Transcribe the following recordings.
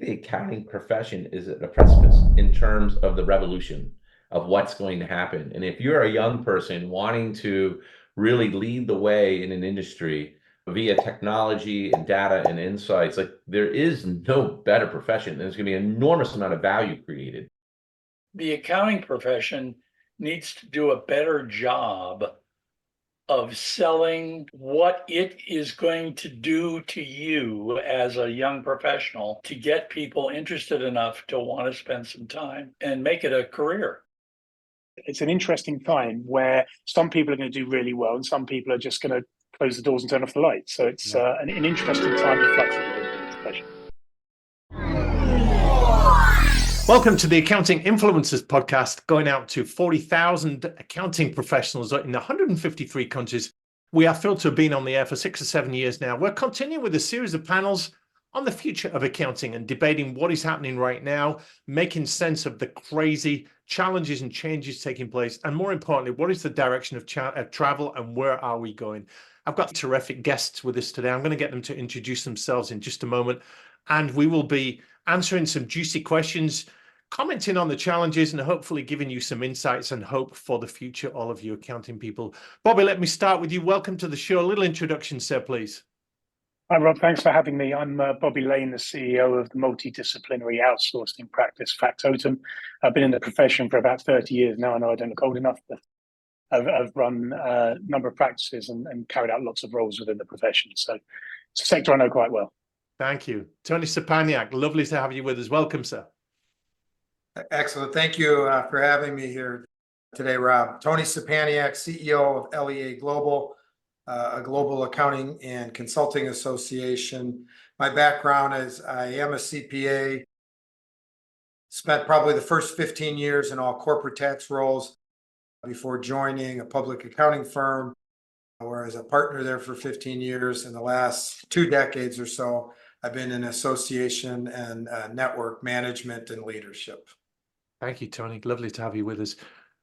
The accounting profession is at a precipice in terms of the revolution of what's going to happen. And if you're a young person wanting to really lead the way in an industry via technology and data and insights, like there is no better profession. There's going to be an enormous amount of value created. The accounting profession needs to do a better job of selling what it is going to do to you as a young professional to get people interested enough to want to spend some time and make it a career. It's an interesting time where some people are going to do really well and some people are just going to close the doors and turn off the lights. So it's an interesting time of flux within the profession. Welcome to the Accounting Influencers podcast, going out to 40,000 accounting professionals in 153 countries. We are thrilled to have been on the air for 6 or 7 years now. We're continuing with a series of panels on the future of accounting and debating what is happening right now, making sense of the crazy challenges and changes taking place, and more importantly, what is the direction of travel and where are we going? I've got terrific guests with us today. I'm going to get them to introduce themselves in just a moment, and we will be answering some juicy questions, commenting on the challenges, and hopefully giving you some insights and hope for the future, all of you accounting people. Bobby, let me start with you. Welcome to the show. A little introduction, sir, please. Hi, Rob. Thanks for having me. I'm Bobby Lane, the CEO of the multidisciplinary outsourcing practice, Wootton. I've been in the profession for about 30 years now. I know I don't look old enough, but I've run a number of practices and carried out lots of roles within the profession. So it's a sector I know quite well. Thank you. Tony Szczepaniak, lovely to have you with us. Welcome, sir. Excellent. Thank you for having me here today, Rob. Tony Szczepaniak, CEO of LEA Global, a global accounting and consulting association. My background is I am a CPA, spent probably the first 15 years in all corporate tax roles before joining a public accounting firm, where I was a partner there for 15 years. In the last 2 decades or so, I've been in association and network management and leadership. Thank you, Tony. Lovely to have you with us.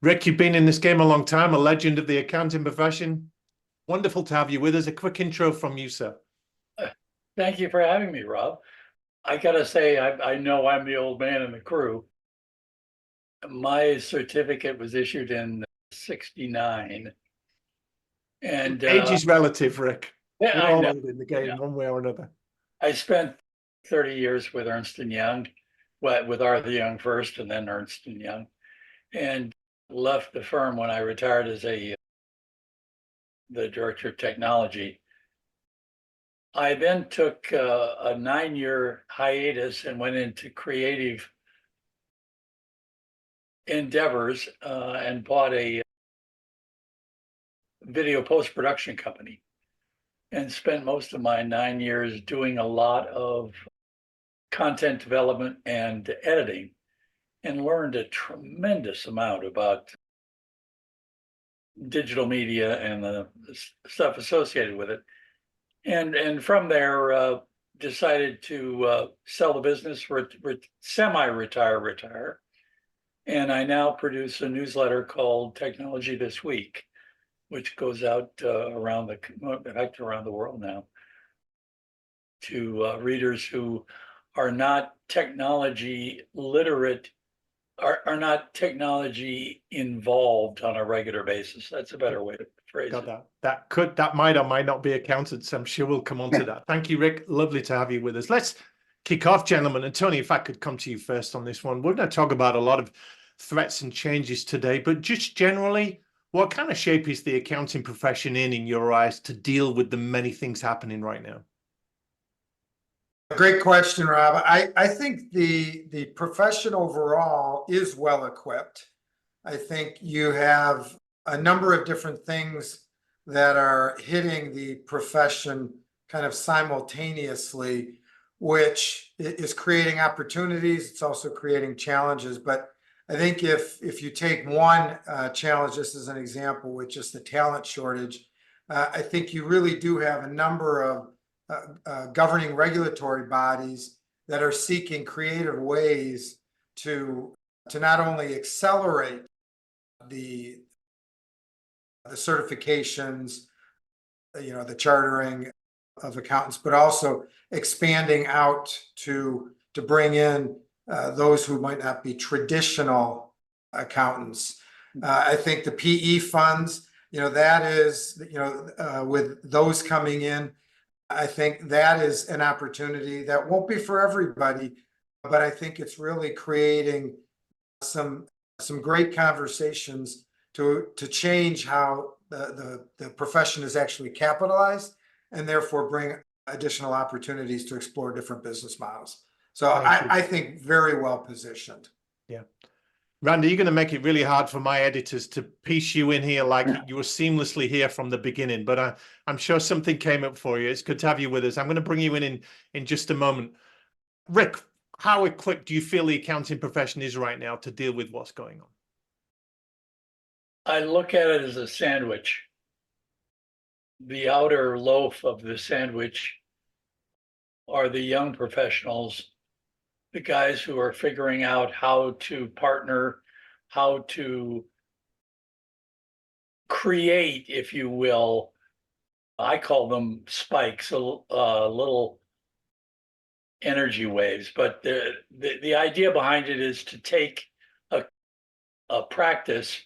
Rick, you've been in this game a long time, a legend of the accounting profession. Wonderful to have you with us. A quick intro from you, sir. Thank you for having me, Rob. I got to say, I know I'm the old man in the crew. My certificate was issued in '69. And age is relative, Rick. Yeah, We're I all know. old in the game, one way or another. I spent 30 years with Ernst & Young, with Arthur Young first and then Ernst & Young, and left the firm when I retired as the director of technology. I then took a 9-year hiatus and went into creative endeavors and bought a video post-production company and spent most of my 9 years doing a lot of content development and editing, and learned a tremendous amount about digital media and the stuff associated with it. And from there, decided to sell the business, semi-retire. And I now produce a newsletter called Technology This Week, which goes out around the world now to readers who are not technology literate, are not technology involved on a regular basis. That's a better way to phrase it. That might or might not be accountants. I'm sure we'll come on to that. Thank you, Rick. Lovely to have you with us. Let's kick off, gentlemen. And Tony, if I could come to you first on this one. We're going to talk about a lot of threats and changes today, but just generally, what kind of shape is the accounting profession in your eyes, to deal with the many things happening right now? Great question, Rob. I think the profession overall is well equipped. I think you have a number of different things that are hitting the profession kind of simultaneously, which is creating opportunities. It's also creating challenges. But I think if you take one challenge, just as an example, with just the talent shortage, I think you really do have a number of governing regulatory bodies that are seeking creative ways to not only accelerate the certifications, the chartering of accountants, but also expanding out to to bring in those who might not be traditional accountants. I think the PE funds, that is, with those coming in, I think that is an opportunity that won't be for everybody, but I think it's really creating some great conversations to change how the profession is actually capitalized, and therefore bring additional opportunities to explore different business models. So I think very well positioned. Yeah. Randy, you're going to make it really hard for my editors to piece you in here like you were seamlessly here from the beginning, but I'm sure something came up for you. It's good to have you with us. I'm going to bring you in just a moment. Rick, how equipped do you feel the accounting profession is right now to deal with what's going on? I look at it as a sandwich. The outer loaf of the sandwich are the young professionals, the guys who are figuring out how to partner, how to create, if you will, I call them spikes, little energy waves. But the idea behind it is to take a practice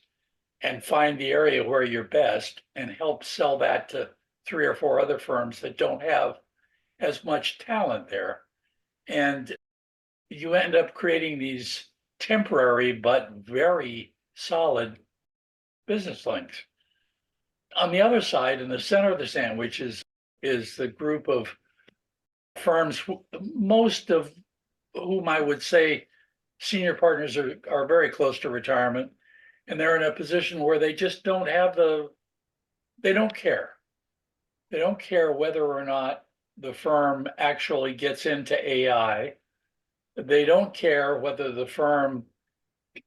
and find the area where you're best and help sell that to 3 or 4 other firms that don't have as much talent there. And you end up creating these temporary but very solid business links. On the other side, in the center of the sandwich, is the group of firms, most of whom I would say senior partners are very close to retirement, and they're in a position where they just don't have they don't care. They don't care whether or not the firm actually gets into AI. They don't care whether the firm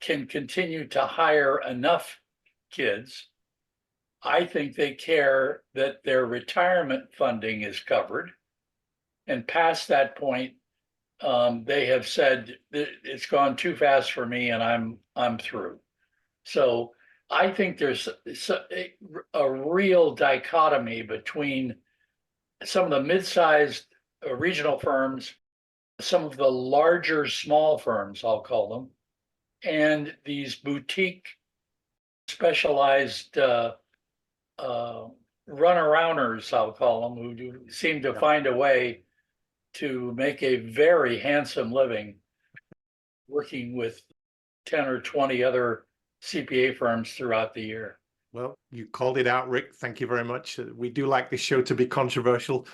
can continue to hire enough kids. I think they care that their retirement funding is covered. And past that point, they have said it's gone too fast for me and I'm through. So I think there's a real dichotomy between some of the mid-sized regional firms, some of the larger small firms, I'll call them, and these boutique specialized run-arounders, I'll call them, who seem to find a way to make a very handsome living working with 10 or 20 other CPA firms throughout the year. Well, you called it out, Rick. Thank you very much. We do like this show to be controversial.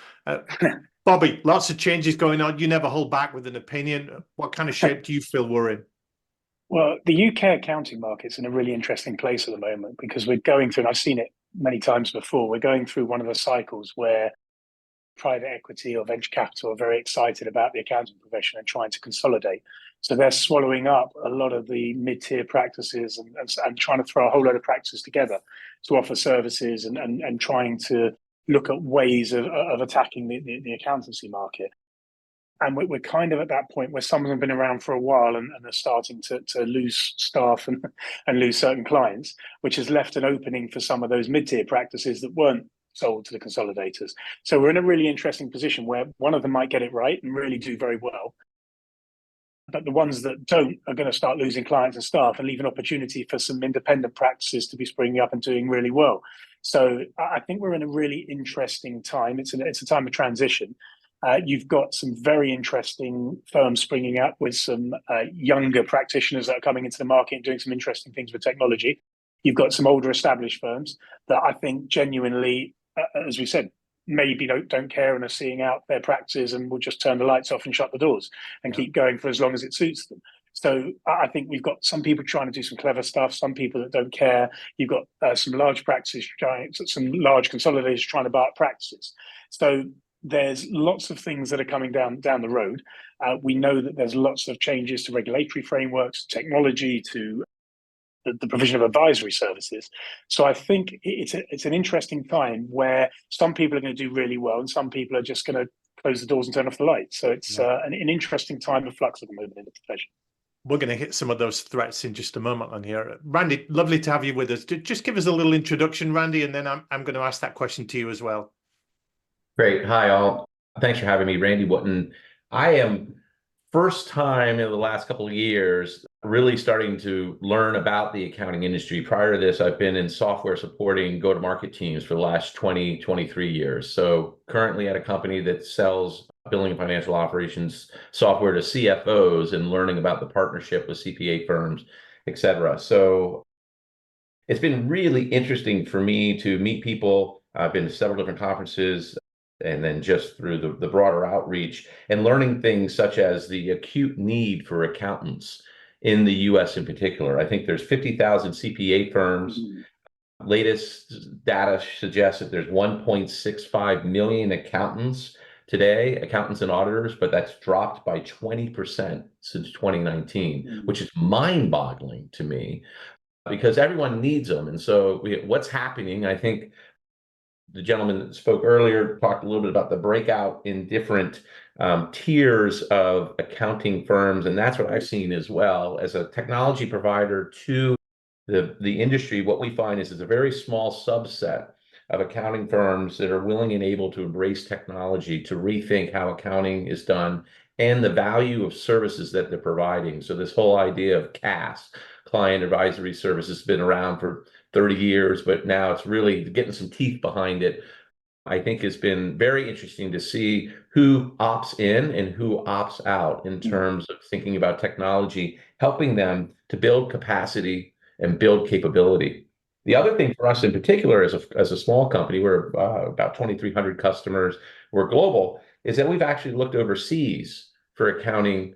Bobby, lots of changes going on. You never hold back with an opinion. What kind of shape do you feel we're in? Well, the UK accounting market's in a really interesting place at the moment because we're going through, and I've seen it many times before, we're going through one of the cycles where private equity or venture capital are very excited about the accounting profession and trying to consolidate. So they're swallowing up a lot of the mid-tier practices and trying to throw a whole lot of practices together to offer services and trying to look at ways of attacking the accountancy market. And we're kind of at that point where some of them have been around for a while and are starting to lose staff and lose certain clients, which has left an opening for some of those mid-tier practices that weren't sold to the consolidators. So we're in a really interesting position where one of them might get it right and really do very well. But the ones that don't are going to start losing clients and staff and leave an opportunity for some independent practices to be springing up and doing really well. So I think we're in a really interesting time. It's a time of transition. You've got some very interesting firms springing up with some younger practitioners that are coming into the market and doing some interesting things with technology. You've got some older established firms that I think genuinely, as we said, maybe don't care and are seeing out their practices and will just turn the lights off and shut the doors and keep going for as long as it suits them. So I think we've got some people trying to do some clever stuff, some people that don't care. You've got some large practices some large consolidators trying to buy up practices. So there's lots of things that are coming down the road. We know that there's lots of changes to regulatory frameworks, technology, to the provision of advisory services. So I think it's an interesting time where some people are going to do really well and some people are just going to close the doors and turn off the lights. So it's an interesting time of flux at the moment in the profession. We're going to hit some of those threats in just a moment on here. Randy, lovely to have you with us. Just give us a little introduction, Randy, and then I'm going to ask that question to you as well. Great. Hi, all. Thanks for having me, Randy Wootton. I am first time in the last couple of years really starting to learn about the accounting industry. Prior to this, I've been in software supporting go-to-market teams for the last 23 years. So currently at a company that sells billing and financial operations software to CFOs and learning about the partnership with CPA firms, et cetera. So it's been really interesting for me to meet people. I've been to several different conferences, and then just through the broader outreach and learning things such as the acute need for accountants in the US in particular. I think there's 50,000 CPA firms. Latest data suggests that there's 1.65 million accountants today, accountants and auditors, but that's dropped by 20% since 2019, which is mind-boggling to me because everyone needs them. And so what's happening, I think, the gentleman that spoke earlier talked a little bit about the breakout in different tiers of accounting firms, and that's what I've seen as well. As a technology provider to the industry, what we find is a very small subset of accounting firms that are willing and able to embrace technology to rethink how accounting is done and the value of services that they're providing. So this whole idea of CAS, client advisory service, has been around for 30 years, but now it's really getting some teeth behind it. I think it's been very interesting to see who opts in and who opts out in terms of thinking about technology, helping them to build capacity and build capability. The other thing for us in particular, as a small company, we're about 2,300 customers, we're global, is that we've actually looked overseas for accounting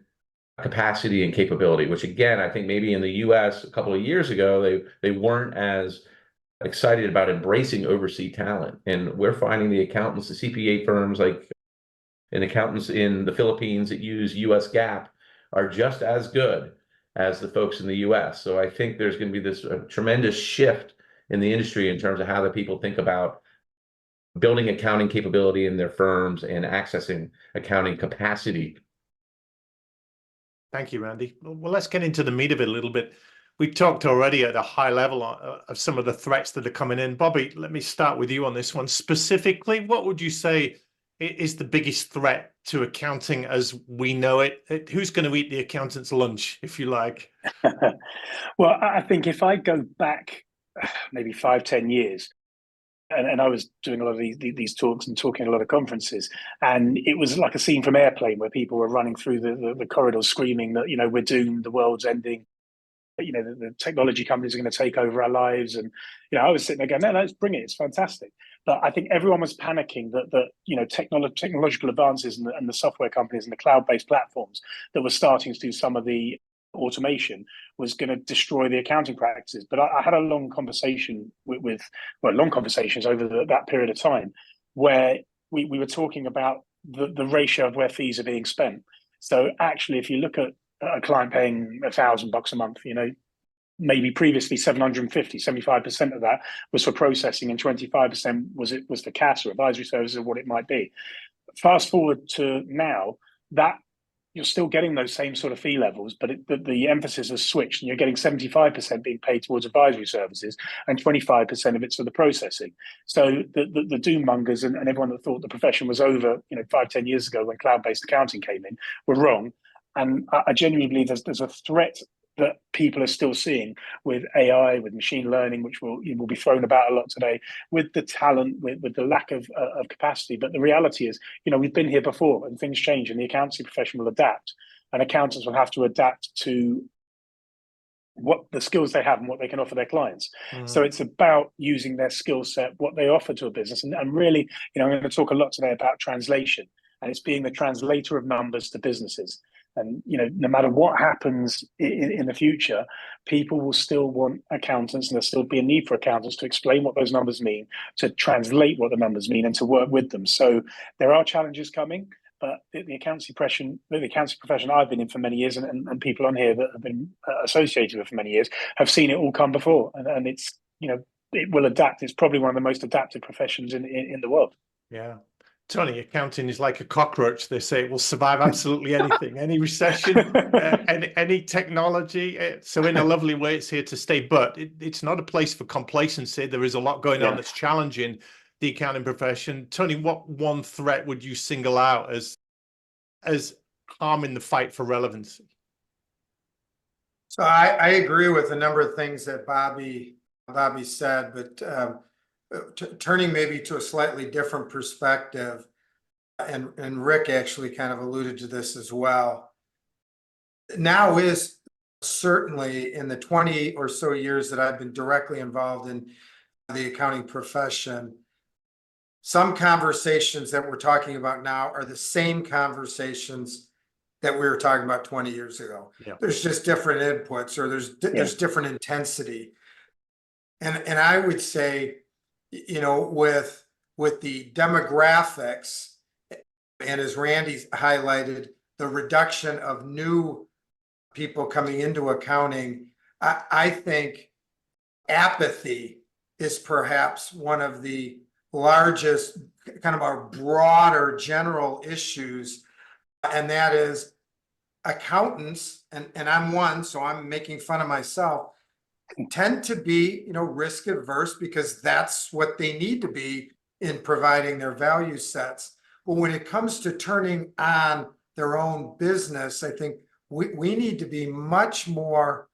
capacity and capability, which again, I think maybe in the US a couple of years ago, they weren't as excited about embracing overseas talent. And we're finding the accountants, the CPA firms, and accountants in the Philippines that use US GAAP are just as good as the folks in the US. So I think there's going to be this tremendous shift in the industry in terms of how the people think about building accounting capability in their firms and accessing accounting capacity. Thank you, Randy. Well, let's get into the meat of it a little bit. We talked already at a high level of some of the threats that are coming in. Bobby, let me start with you on this one. Specifically, what would you say is the biggest threat to accounting as we know it? Who's going to eat the accountant's lunch, if you like? Well, I think if I go back maybe 5-10 years, and I was doing a lot of these talks and talking at a lot of conferences, and it was like a scene from Airplane where people were running through the corridors screaming that, you know, we're doomed, the world's ending, you know, the technology companies are going to take over our lives. And, you know, I was sitting there going, no, let's bring it, it's fantastic. But I think everyone was panicking that you know, technological advances and the software companies and the cloud-based platforms that were starting to do some of the automation was going to destroy the accounting practices. But I had a long conversation with long conversations over that period of time where we were talking about the ratio of where fees are being spent. So actually, if you look at a client paying $1,000 a month, you know, maybe previously 750, 75% of that was for processing and 25% was for CAS or advisory services or what it might be. Fast forward to now, that you're still getting those same sort of fee levels, but the emphasis has switched, and you're getting 75% being paid towards advisory services and 25% of it's for the processing. So the doom mongers and everyone that thought the profession was over, you know, 5-10 years ago when cloud-based accounting came in, were wrong. And I genuinely believe there's a threat that people are still seeing with AI, with machine learning, which will be thrown about a lot today, with the talent, with the lack of capacity. But the reality is, you know, we've been here before and things change, and the accountancy profession will adapt, and accountants will have to adapt to what the skills they have and what they can offer their clients. So it's about using their skill set, what they offer to a business. And really, you know, I'm going to talk a lot today about translation, and it's being the translator of numbers to businesses. And, you know, no matter what happens in the future, people will still want accountants, and there'll still be a need for accountants to explain what those numbers mean, to translate what the numbers mean, and to work with them. So there are challenges coming, but the accountancy profession I've been in for many years, and people on here that have been associated with for many years, have seen it all come before. And it's, you know, it will adapt. It's probably one of the most adapted professions in the world. Yeah. Tony, accounting is like a cockroach. They say it will survive absolutely anything, any recession, any technology. So in a lovely way, it's here to stay. But it's not a place for complacency. There is a lot going on that's challenging the accounting profession. Tony, what one threat would you single out as harming the fight for relevancy? So I agree with a number of things that Bobby said, but turning maybe to a slightly different perspective, and Rick actually kind of alluded to this as well. Now is certainly, in the 20 or so years that I've been directly involved in the accounting profession, some conversations that we're talking about now are the same conversations that we were talking about 20 years ago. Yeah. There's just different inputs, or there's different intensity. And I would say, you know, with the demographics, and as Randy's highlighted, the reduction of new people coming into accounting, I think apathy is perhaps one of the largest, kind of our broader general issues, and that is accountants, and I'm one, so I'm making fun of myself, tend to be, you know, risk averse because that's what they need to be in providing their value sets. But when it comes to turning on their own business, I think we need to be much more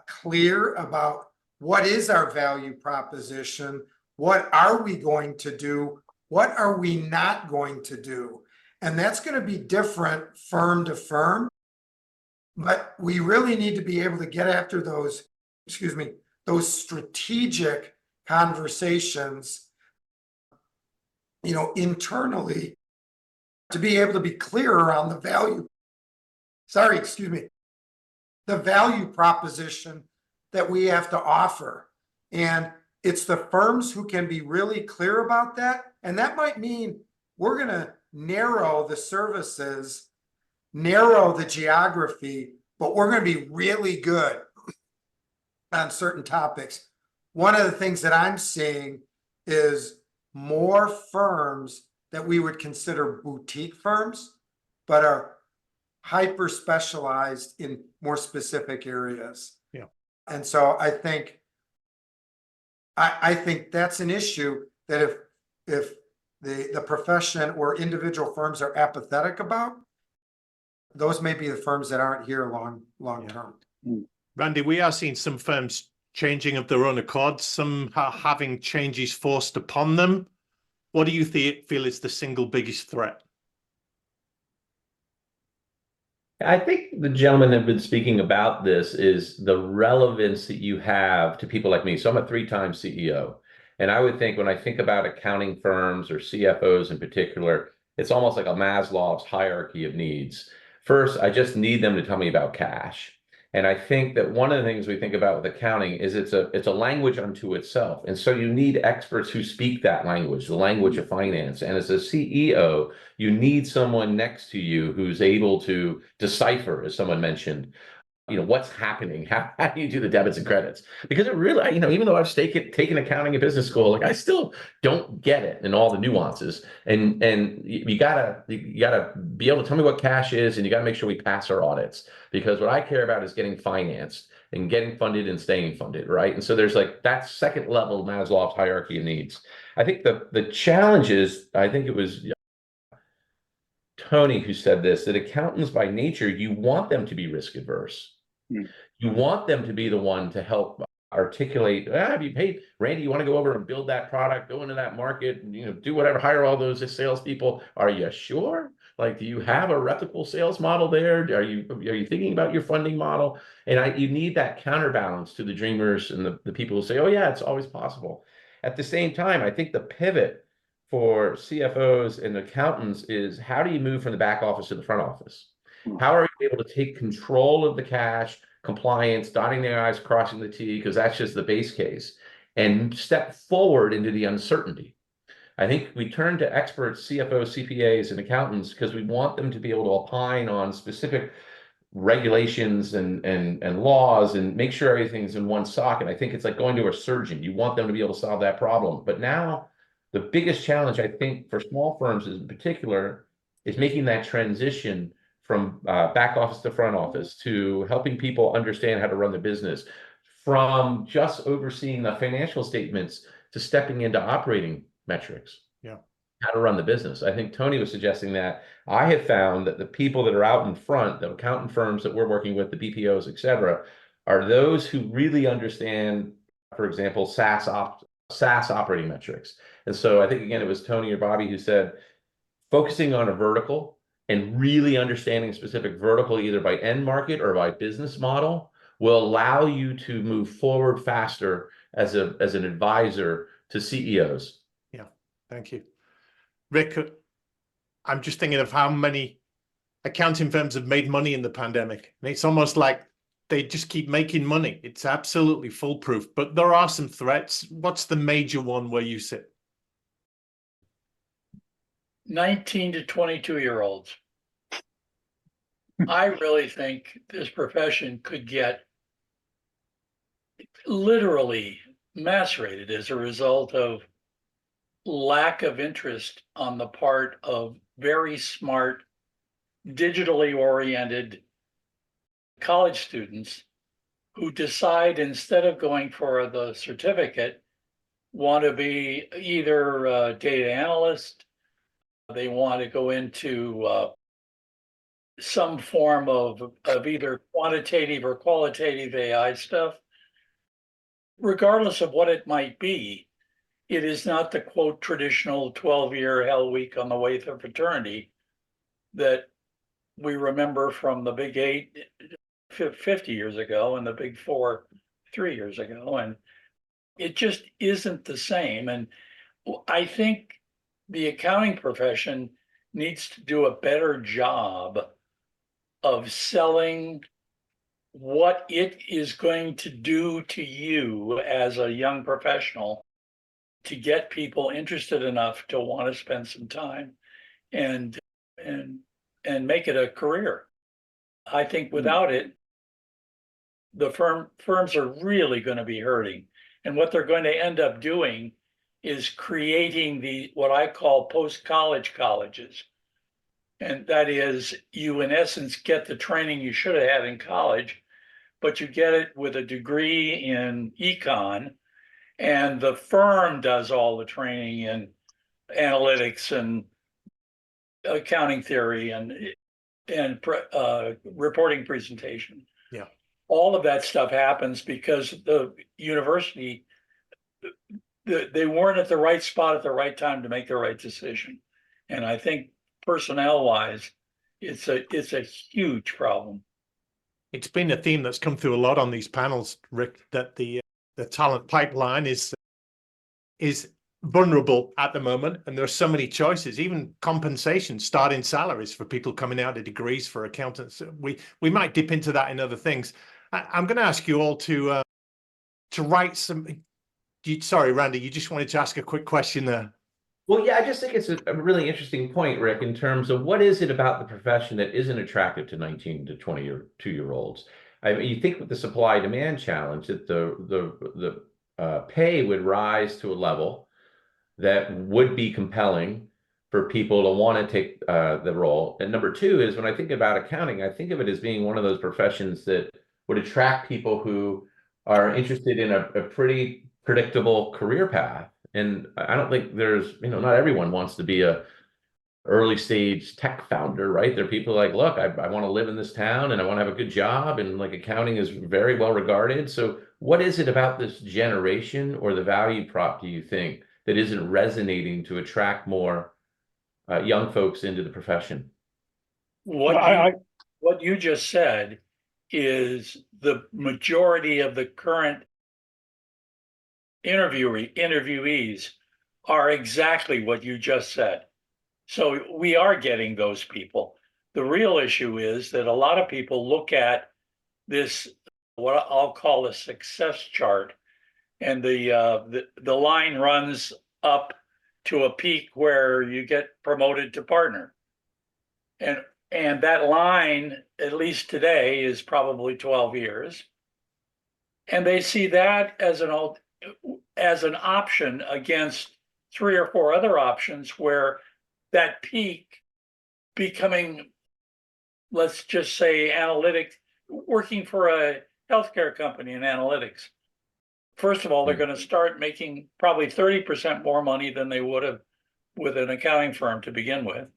clear about what is our value proposition, what are we going to do, what are we not going to do. And that's going to be different firm to firm, but we really need to be able to get after those, those strategic conversations, you know, internally, to be able to be clear around the value, the value proposition that we have to offer. And it's the firms who can be really clear about that. And that might mean we're going to narrow the services, narrow the geography, but we're going to be really good on certain topics. One of the things that I'm seeing is more firms that we would consider boutique firms, but are hyper specialized in more specific areas. Yeah. And so I think that's an issue that if the profession or individual firms are apathetic about, those may be the firms that aren't here long term. Randy, we are seeing some firms changing of their own accord, some are having changes forced upon them. What do you feel is the single biggest threat? I think the gentlemen have been speaking about this is the relevance that you have to people like me. So I'm a 3-time CEO. And I would think when I think about accounting firms or CFOs in particular, it's almost like a Maslow's hierarchy of needs. First, I just need them to tell me about cash. And I think that one of the things we think about with accounting is it's a language unto itself. And so you need experts who speak that language, the language of finance. And as a CEO, you need someone next to you who's able to decipher, as someone mentioned, you know, what's happening, how do you do the debits and credits? Because it really, you know, even though I've taken accounting at business school, like I still don't get it and all the nuances. And you gotta be able to tell me what cash is, and you gotta make sure we pass our audits, because what I care about is getting financed and getting funded and staying funded, right? And so there's like that second level of Maslow's hierarchy of needs. I think the challenge is, I think it was Tony who said this, that accountants by nature, you want them to be risk adverse. You want them to be the one to help articulate, have you paid Randy, you want to go over and build that product, go into that market, you know, do whatever, hire all those salespeople. Are you sure? Like, do you have a replicable sales model there? Are you thinking about your funding model? And you need that counterbalance to the dreamers and the people who say, oh yeah, it's always possible. At the same time, I think the pivot for CFOs and accountants is, how do you move from the back office to the front office? How are you able to take control of the cash, compliance, dotting the I's, crossing the T, because that's just the base case, and step forward into the uncertainty? I think we turn to experts, CFOs, CPAs, and accountants because we want them to be able to opine on specific regulations and laws and make sure everything's in one socket. I think it's like going to a surgeon. You want them to be able to solve that problem. But now the biggest challenge, I think, for small firms in particular, is making that transition from back office to front office, to helping people understand how to run the business, from just overseeing the financial statements to stepping into operating metrics. Yeah. how to run the business. I think Tony was suggesting that. I have found that the people that are out in front, the accountant firms that we're working with, the BPOs, et cetera, are those who really understand, for example, SaaS operating metrics. And so I think, again, it was Tony or Bobby who said, focusing on a vertical and really understanding specific vertical, either by end market or by business model, will allow you to move forward faster as an advisor to CEOs. Yeah, thank you. Rick, I'm just thinking of how many accounting firms have made money in the pandemic. And it's almost like they just keep making money. It's absolutely foolproof, but there are some threats. What's the major one where you sit? 19 to 22-year-olds. I really think this profession could get literally macerated as a result of lack of interest on the part of very smart, digitally oriented college students who decide, instead of going for the certificate, want to be either a data analyst, they want to go into some form of either quantitative or qualitative AI stuff. Regardless of what it might be, it is not the quote traditional 12-year hell week on the way to fraternity that we remember from the Big Eight 50 years ago and the Big Four 3 years ago. And it just isn't the same. And I think the accounting profession needs to do a better job of selling what it is going to do to you as a young professional to get people interested enough to want to spend some time and make it a career. I think without it, the firms are really going to be hurting. And what they're going to end up doing is creating what I call post-college colleges. And that is, you in essence get the training you should have had in college, but you get it with a degree in econ, and the firm does all the training in analytics and accounting theory and reporting presentation. Yeah. All of that stuff happens because the university, they weren't at the right spot at the right time to make the right decision. And I think personnel-wise, it's a huge problem. It's been a theme that's come through a lot on these panels, Rick, that the talent pipeline is vulnerable at the moment, and there are so many choices, even compensation, starting salaries for people coming out of degrees for accountants. We might dip into that in other things. I'm going to ask you all to write some. Sorry, Randy, you just wanted to ask a quick question there. Well, yeah, I just think it's a really interesting point, Rick, in terms of what is it about the profession that isn't attractive to 19 to 22-year-olds. I mean, you think with the supply-demand challenge that the pay would rise to a level that would be compelling for people to want to take the role. And number two is, when I think about accounting, I think of it as being one of those professions that would attract people who are interested in a pretty predictable career path. And I don't think there's, not everyone wants to be a early stage tech founder, right? There are people like, look, I want to live in this town and I want to have a good job, and like accounting is very well regarded. So what is it about this generation or the value prop, do you think, that isn't resonating to attract more young folks into the profession? What you just said is the majority of the current interviewees are exactly what you just said. So we are getting those people. The real issue is that a lot of people look at this, what I'll call a success chart, and the line runs up to a peak where you get promoted to partner. And that line, at least today, is probably 12 years. And they see that as an option against 3 or 4 other options where that peak becoming, let's just say, analytics, working for a healthcare company in analytics. First of all, they're going to start making probably 30% more money than they would have with an accounting firm to begin with,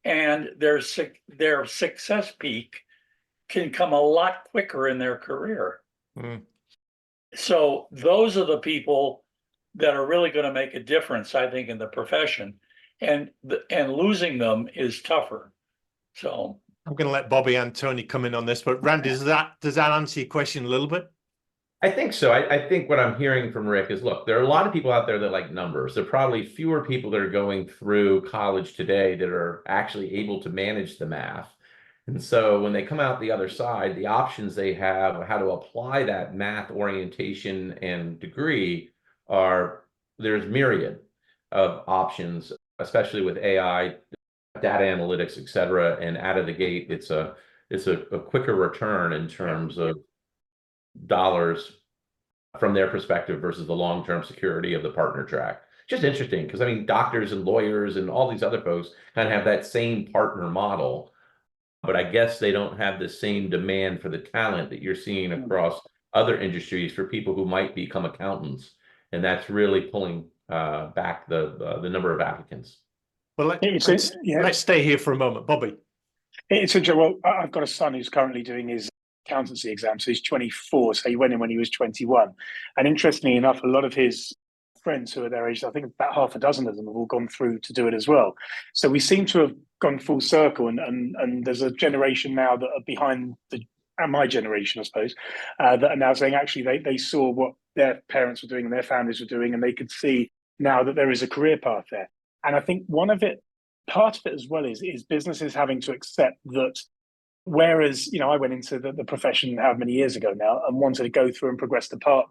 and their success peak can come a lot quicker in their career. Mm. So those are the people that are really going to make a difference, I think, in the profession, and losing them is tougher. So I'm going to let Bobby and Tony come in on this, but Randy, does that answer your question a little bit? I think so. I think what I'm hearing from Rick is, look, there are a lot of people out there that like numbers. There are probably fewer people that are going through college today that are actually able to manage the math. And so when they come out the other side, the options they have, how to apply that math orientation and degree there's myriad of options, especially with AI, data analytics, et cetera. And out of the gate, it's a quicker return in terms of dollars from their perspective versus the long-term security of the partner track. Just interesting, because I mean, doctors and lawyers and all these other folks kind of have that same partner model, but I guess they don't have the same demand for the talent that you're seeing across other industries for people who might become accountants, and that's really pulling back the number of applicants. Well, let's stay here for a moment, Bobby. It's interesting. Well, I've got a son who's currently doing his accountancy exam, so he's 24. So he went in when he was 21. And interestingly enough, a lot of his friends who are their age, I think about half a dozen of them have all gone through to do it as well. So we seem to have gone full circle, and there's a generation now that are behind my generation, I suppose, that are now saying actually they saw what their parents were doing and their families were doing, and they could see now that there is a career path there. And I think part of it as well is businesses having to accept that, whereas, I went into the profession how many years ago now and wanted to go through and progress the part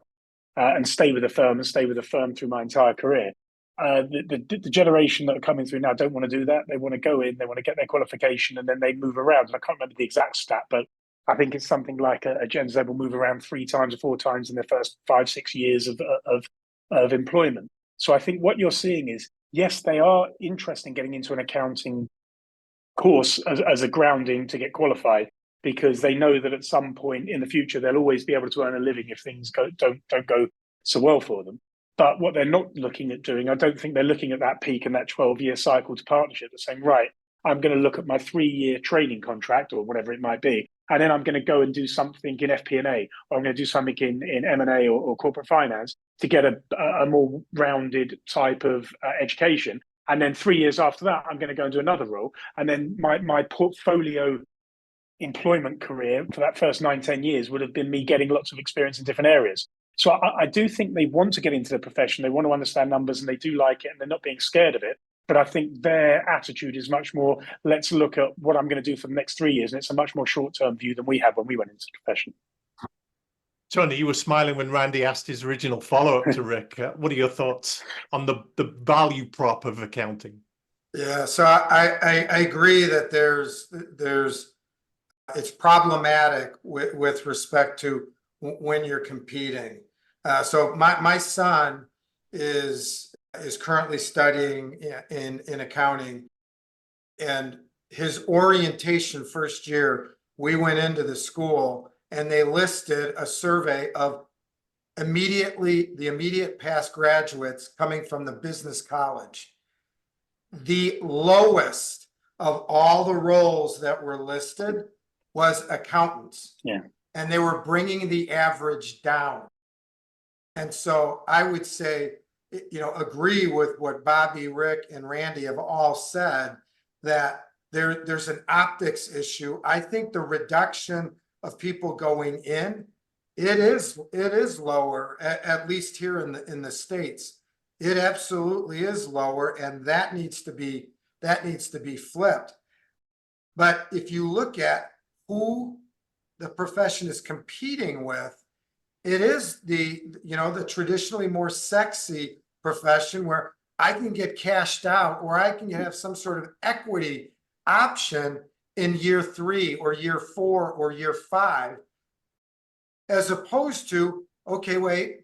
and stay with the firm through my entire career. The generation that are coming through now don't want to do that. They want to go in, they want to get their qualification, and then they move around. And I can't remember the exact stat, but I think it's something like a Gen Z will move around 3 times or 4 times in their first 5-6 years of employment. So I think what you're seeing is, yes, they are interested in getting into an accounting course as a grounding to get qualified, because they know that at some point in the future they'll always be able to earn a living if things don't go so well for them. But what they're not looking at doing, I don't think they're looking at that peak and that 12-year cycle to partnership. They're saying, right, I'm going to look at my 3-year training contract or whatever it might be, and then I'm going to go and do something in FP&A, or I'm going to do something in M&A or corporate finance to get a more rounded type of education. And then 3 years after that, I'm going to go and do another role. And then my portfolio employment career for that first 9-10 years would have been me getting lots of experience in different areas. So I do think they want to get into the profession. They want to understand numbers, and they do like it, and they're not being scared of it. But I think their attitude is much more, let's look at what I'm going to do for the next 3 years. And it's a much more short-term view than we had when we went into the profession. Tony, you were smiling when Randy asked his original follow-up to Rick. What are your thoughts on the value prop of accounting? Yeah, so I agree that it's problematic with respect to when you're competing. So my son is currently studying in accounting, and his orientation first year, we went into the school and they listed a survey of the immediate past graduates coming from the business college. The lowest of all the roles that were listed was accountants. Yeah. And they were bringing the average down. And so I would say, agree with what Bobby, Rick, and Randy have all said, that there's an optics issue. I think the reduction of people going in, it is lower, at least here in the States. It absolutely is lower, and that needs to be flipped. But if you look at who the profession is competing with, it is the traditionally more sexy profession where I can get cashed out, or I can have some sort of equity option in year 3 or year 4 or year 5, as opposed to, okay, wait,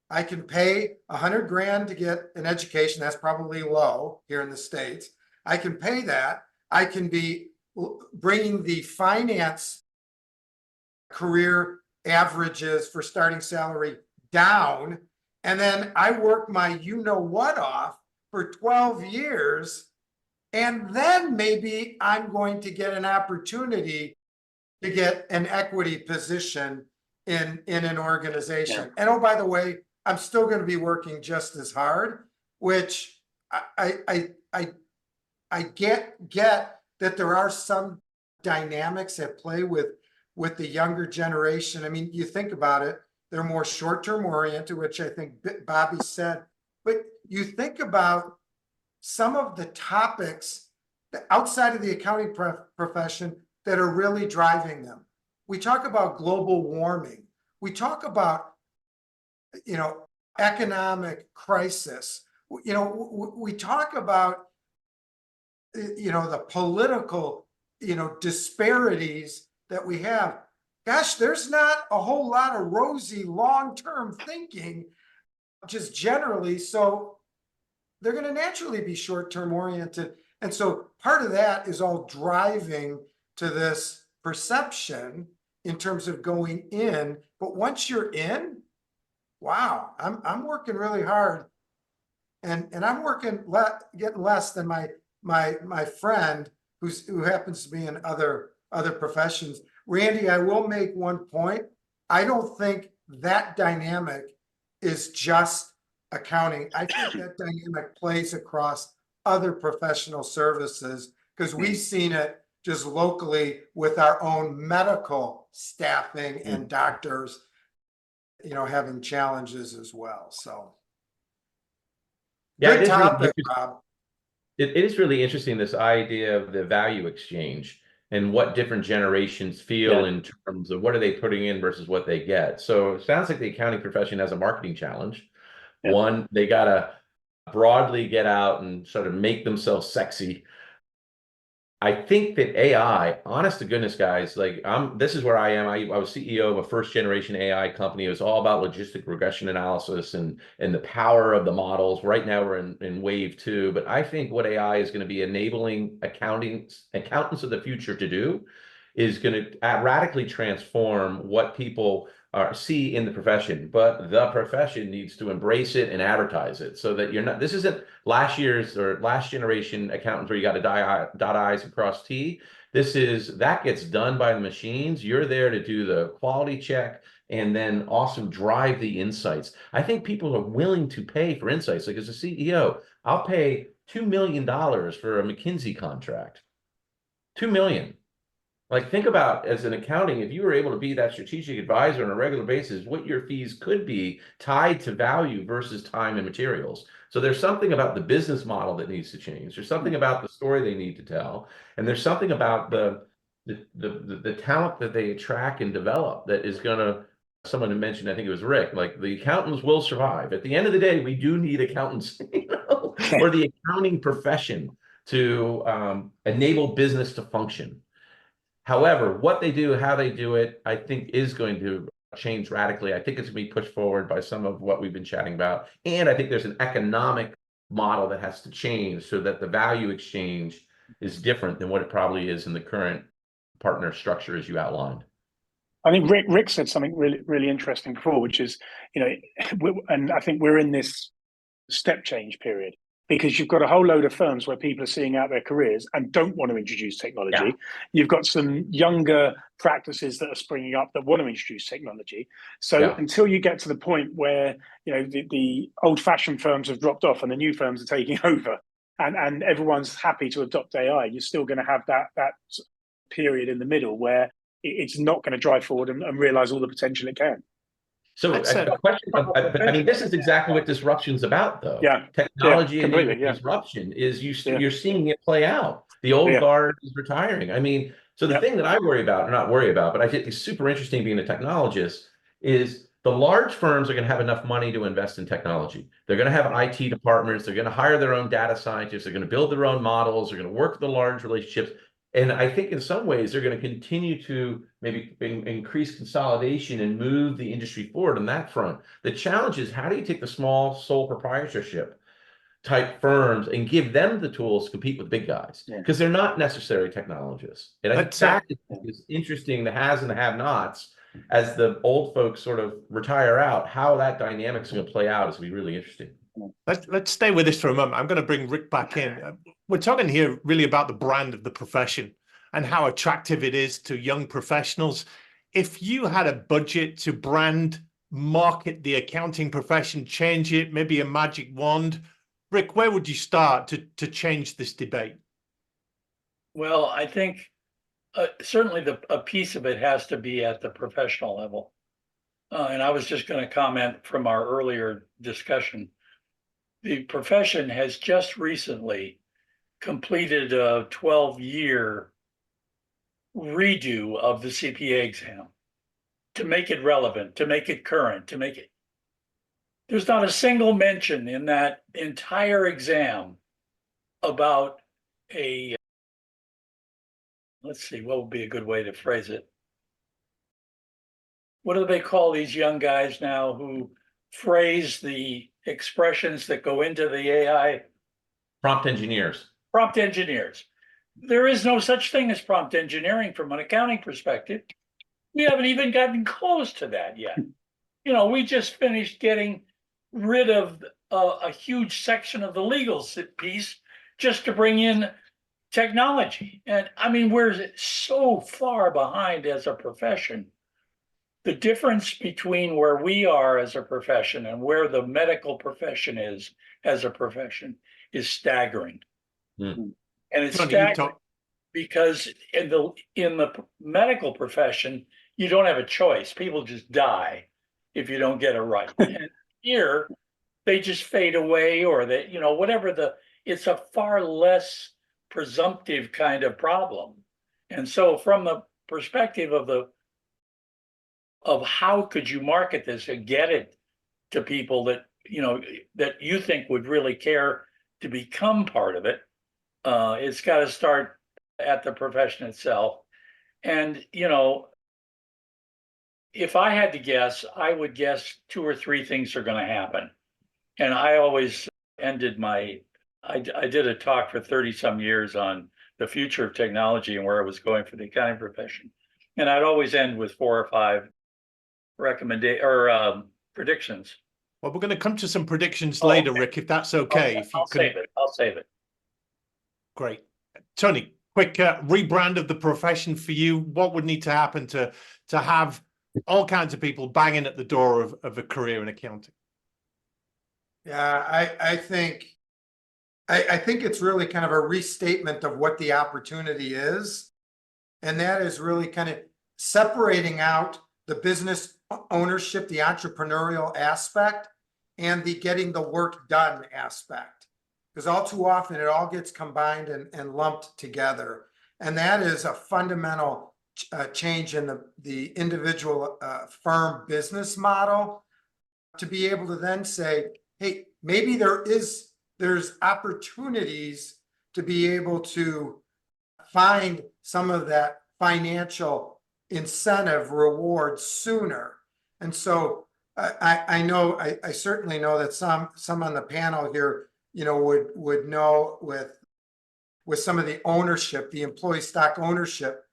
I can pay $100,000 to get an education. That's probably low here in the States. I can pay that. I can be bringing the finance career averages for starting salary down, and then I work my what off for 12 years. And then maybe I'm going to get an opportunity to get an equity position in an organization. And oh, by the way, I'm still going to be working just as hard, which I get that there are some dynamics at play with the younger generation. I mean, you think about it, they're more short-term oriented, which I think Bobby said, but you think about some of the topics outside of the accounting profession that are really driving them. We talk about global warming. We talk about, economic crisis. We talk about, the political, disparities that we have. Gosh, there's not a whole lot of rosy long-term thinking, just generally. So they're going to naturally be short-term oriented. And so part of that is all driving to this perception in terms of going in. But once you're in, wow, I'm working really hard, and I'm getting less than my friend who happens to be in other professions. Randy, I will make one point. I don't think that dynamic is just accounting. I think that dynamic plays across other professional services, because we've seen it just locally with our own medical staffing and doctors, having challenges as well. So yeah, good topic, Rob. It is really interesting, this idea of the value exchange and what different generations feel in terms of what are they putting in versus what they get. So it sounds like the accounting profession has a marketing challenge. One, they got to broadly get out and sort of make themselves sexy. I think that AI, honest to goodness, guys, this is where I am. I was CEO of a first generation AI company. It was all about logistic regression analysis and the power of the models. Right now we're in wave 2, but I think what AI is going to be enabling accountants of the future to do is going to radically transform what people see in the profession, but the profession needs to embrace it and advertise it, so that you're not, this isn't last year's or last generation accountants where you got to dot I's and cross T. That gets done by the machines. You're there to do the quality check and then also drive the insights. I think people are willing to pay for insights. Like, as a CEO, I'll pay $2 million for a McKinsey contract. $2 million. Like, think about, as an accounting, if you were able to be that strategic advisor on a regular basis, what your fees could be tied to value versus time and materials. So there's something about the business model that needs to change. There's something about the story they need to tell. And there's something about the talent that they attract and develop that is going to, someone mentioned, I think it was Rick, like, the accountants will survive. At the end of the day, we do need accountants, or the accounting profession to enable business to function. However, what they do, how they do it, I think is going to change radically. I think it's going to be pushed forward by some of what we've been chatting about. And I think there's an economic model that has to change so that the value exchange is different than what it probably is in the current partner structure as you outlined. I think Rick said something really interesting before, which is, and I think we're in this step change period, because you've got a whole load of firms where people are seeing out their careers and don't want to introduce technology. Yeah. You've got some younger practices that are springing up that want to introduce technology. So until you get to the point where, the old-fashioned firms have dropped off and the new firms are taking over, and everyone's happy to adopt AI, you're still going to have that period in the middle where it's not going to drive forward and realize all the potential it can. So a question, I mean, this is exactly what disruption's about, though. Yeah. Technology and disruption is you're seeing it play out. The old guard is retiring. I mean, so the thing that I worry about, or not worry about, but I think is super interesting being a technologist, is the large firms are going to have enough money to invest in technology. They're going to have IT departments. They're going to hire their own data scientists. They're going to build their own models. They're going to work with the large relationships. And I think in some ways they're going to continue to maybe increase consolidation and move the industry forward on that front. The challenge is, how do you take the small sole proprietorship type firms and give them the tools to compete with big guys? Because they're not necessarily technologists. And I think that is interesting, the has and the have-nots, as the old folks sort of retire out. How that dynamic is going to play out is going to be really interesting. Let's stay with this for a moment. I'm going to bring Rick back in. We're talking here really about the brand of the profession and how attractive it is to young professionals. If you had a budget to brand, market the accounting profession, change it, maybe a magic wand, Rick, where would you start to change this debate? Well, I think certainly a piece of it has to be at the professional level. And I was just going to comment from our earlier discussion. The profession has just recently completed a 12-year redo of the CPA exam to make it relevant, to make it current, to make it. There's not a single mention in that entire exam about let's see, what would be a good way to phrase it? What do they call these young guys now who phrase the expressions that go into the AI? Prompt engineers. Prompt engineers. There is no such thing as prompt engineering from an accounting perspective. We haven't even gotten close to that yet. You know, we just finished getting rid of a huge section of the legal piece just to bring in technology. And I mean, we're so far behind as a profession. The difference between where we are as a profession and where the medical profession is as a profession is staggering. And it's staggering because in the medical profession, you don't have a choice. People just die if you don't get it right. And here, they just fade away, or that, you know, whatever it's a far less presumptive kind of problem. And so from the perspective of how could you market this and get it to people that, you know, that you think would really care to become part of it, it's got to start at the profession itself. And, you know, if I had to guess, I would guess 2 or 3 things are going to happen. And I always ended I did a talk for 30 some years on the future of technology and where it was going for the accounting profession. And I'd always end with 4 or 5 predictions. Well, we're going to come to some predictions later, okay. Rick, if that's okay. If I'll save it. Great. Tony, quick rebrand of the profession for you. What would need to happen to have all kinds of people banging at the door of a career in accounting? Yeah, I think it's really kind of a restatement of what the opportunity is. And that is really kind of separating out the business ownership, the entrepreneurial aspect, and the getting the work done aspect. Because all too often it all gets combined and lumped together. And that is a fundamental change in the individual firm business model, to be able to then say, hey, maybe there's opportunities to be able to find some of that financial incentive reward sooner. And so I certainly know that some on the panel here, you know, would know with some of the ownership, the employee stock ownership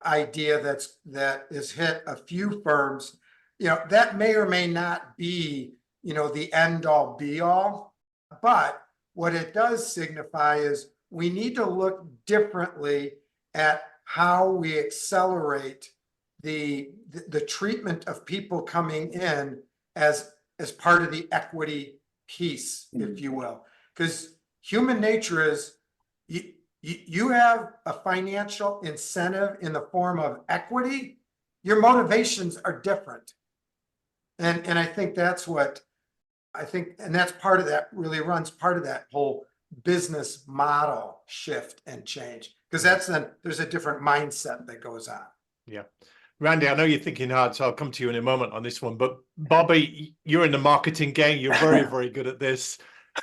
idea that has hit a few firms, you know, that may or may not be, you know, the end all be all. But what it does signify is we need to look differently at how we accelerate the treatment of people coming in as part of the equity piece, if you will. Because human nature is you have a financial incentive in the form of equity, your motivations are different. And I think that's what and that's part of that, really runs part of that whole business model shift and change, because there's a different mindset that goes on. Yeah. Randy, I know you're thinking hard, so I'll come to you in a moment on this one. But Bobby, you're in the marketing game. You're very, very good at this.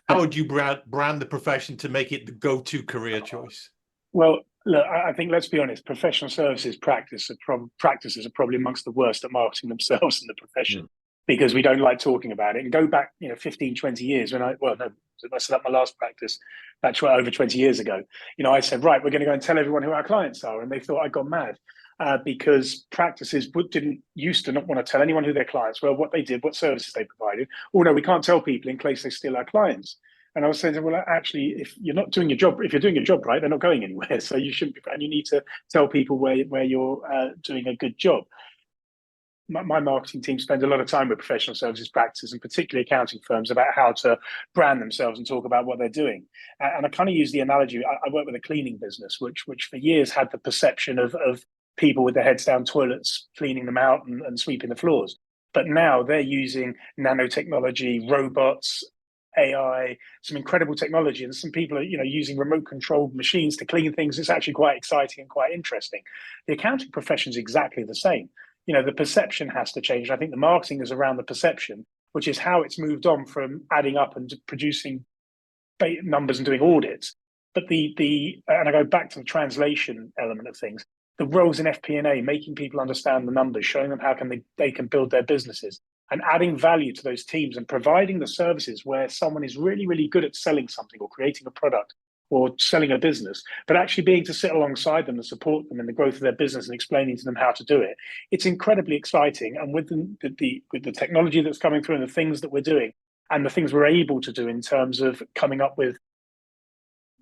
How would you brand the profession to make it the go-to career choice? Well, look, I think, let's be honest, professional services practices are probably amongst the worst at marketing themselves in the profession, because we don't like talking about it. And go back, 15, 20 years when I set up my last practice, that's over 20 years ago. I said, right, we're going to go and tell everyone who our clients are. And they thought I'd gone mad. because practices didn't used to not want to tell anyone who their clients were, what they did, what services they provided. Oh no, we can't tell people in case they steal our clients. And I was saying, well, actually, if you're not doing your job, if you're doing your job right, they're not going anywhere. So you shouldn't be, and you need to tell people where you're doing a good job. My marketing team spends a lot of time with professional services practices and particularly accounting firms about how to brand themselves and talk about what they're doing. And I kind of use the analogy, I work with a cleaning business, which for years had the perception of people with their heads down toilets, cleaning them out and sweeping the floors. But now they're using nanotechnology, robots, AI, some incredible technology, and some people are, using remote controlled machines to clean things. It's actually quite exciting and quite interesting. The accounting profession is exactly the same. The perception has to change. I think the marketing is around the perception, which is how it's moved on from adding up and producing numbers and doing audits. But and I go back to the translation element of things, the roles in FP&A, making people understand the numbers, showing them how they can build their businesses, and adding value to those teams and providing the services where someone is really, really good at selling something or creating a product or selling a business, but actually being to sit alongside them and support them in the growth of their business and explaining to them how to do it. It's incredibly exciting. And with the technology that's coming through and the things that we're doing and the things we're able to do in terms of coming up with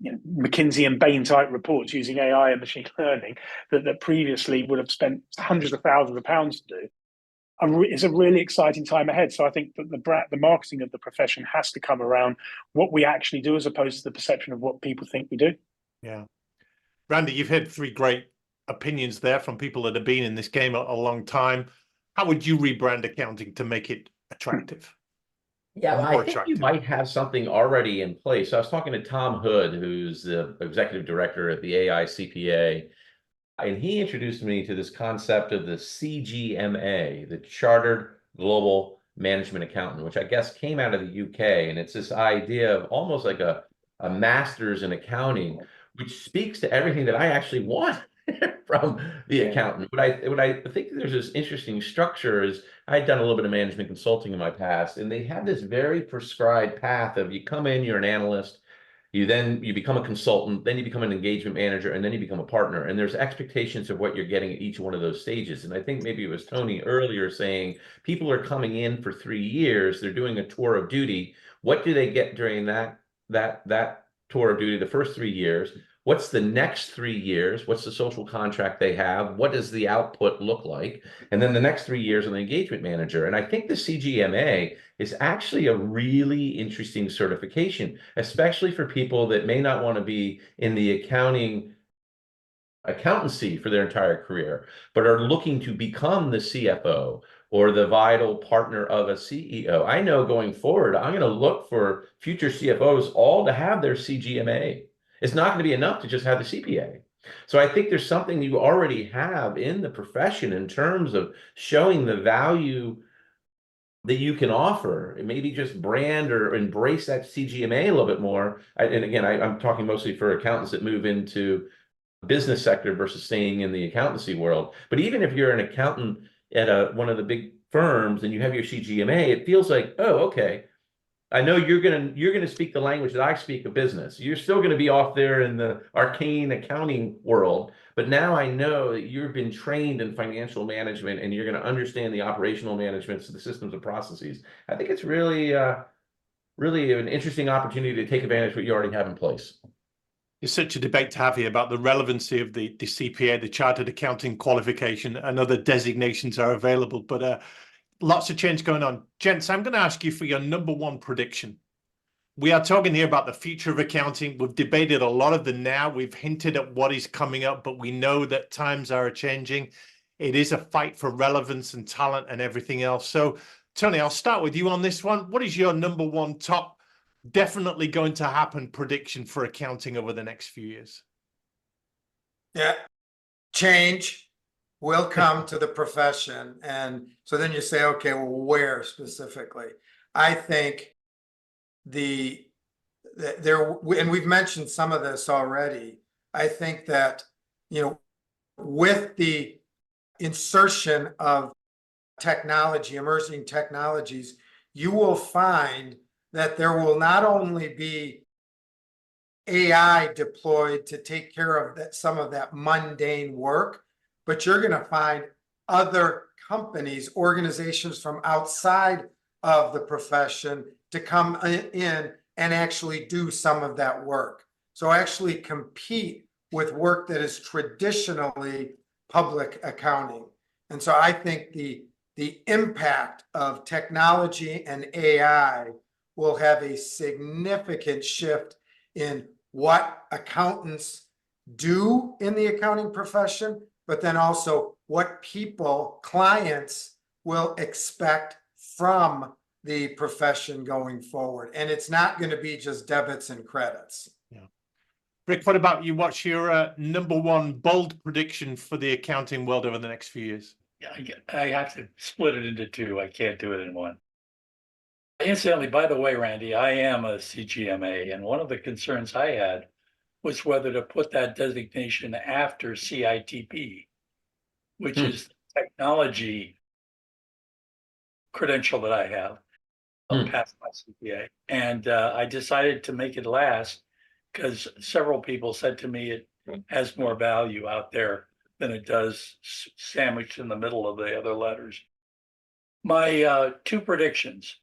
McKinsey and Bain type reports using AI and machine learning that previously would have spent hundreds of thousands of pounds to do, it's a really exciting time ahead. So I think that the marketing of the profession has to come around what we actually do as opposed to the perception of what people think we do. Yeah. Randy, you've had 3 great opinions there from people that have been in this game a long time. How would you rebrand accounting to make it attractive? Yeah, I think you might have something already in place. I was talking to Tom Hood, who's the executive director at the AI CPA, and he introduced me to this concept of the CGMA, the Chartered Global Management Accountant, which I guess came out of the UK. And it's this idea of almost like a master's in accounting, which speaks to everything that I actually want from the accountant. But I think there's this interesting structure is I'd done a little bit of management consulting in my past, and they have this very prescribed path of you come in, you're an analyst, you become a consultant, then you become an engagement manager, and then you become a partner. And there's expectations of what you're getting at each one of those stages. And I think maybe it was Tony earlier saying people are coming in for 3 years, they're doing a tour of duty. What do they get during that tour of duty, the first 3 years? What's the next 3 years? What's the social contract they have? What does the output look like? And then the next 3 years on the engagement manager. And I think the CGMA is actually a really interesting certification, especially for people that may not want to be in the accountancy for their entire career, but are looking to become the CFO or the vital partner of a CEO. I know going forward, I'm going to look for future CFOs all to have their CGMA. It's not going to be enough to just have the CPA. So I think there's something you already have in the profession in terms of showing the value that you can offer, and maybe just brand or embrace that CGMA a little bit more. And again, I'm talking mostly for accountants that move into business sector versus staying in the accountancy world. But even if you're an accountant at one of the big firms and you have your CGMA, it feels like, oh, okay, I know you're gonna speak the language that I speak of business. You're still gonna be off there in the arcane accounting world, but now I know that you've been trained in financial management and you're gonna understand the operational management, the systems and processes. I think it's really an interesting opportunity to take advantage of what you already have in place. It's such a debate to have here about the relevancy of the CPA, the Chartered Accounting Qualification, and other designations are available, but lots of change going on. Gents, I'm going to ask you for your number 1 prediction. We are talking here about the future of accounting. We've debated a lot of the now. We've hinted at what is coming up, but we know that times are changing. It is a fight for relevance and talent and everything else. So, Tony, I'll start with you on this one. What is your number 1 top, definitely going to happen prediction for accounting over the next few years? Yeah, change will come to the profession. And so then you say, okay, well, where specifically? I think and we've mentioned some of this already. I think that, with the insertion of technology, emerging technologies, you will find that there will not only be AI deployed to take care of some of that mundane work, but you're going to find other companies, organizations from outside of the profession to come in and actually do some of that work. So actually compete with work that is traditionally public accounting. And so I think the impact of technology and AI will have a significant shift in what accountants do in the accounting profession, but then also what people, clients will expect from the profession going forward. And it's not going to be just debits and credits. Yeah. Rick, what about you? What's your number one bold prediction for the accounting world over the next few years? Yeah, I have to split it into two. I can't do it in one. Incidentally, by the way, Randy, I am a CGMA, and one of the concerns I had was whether to put that designation after CITP, which is technology credential that I have. I'll pass my CPA. And I decided to make it last because several people said to me it has more value out there than it does sandwiched in the middle of the other letters. My two predictions.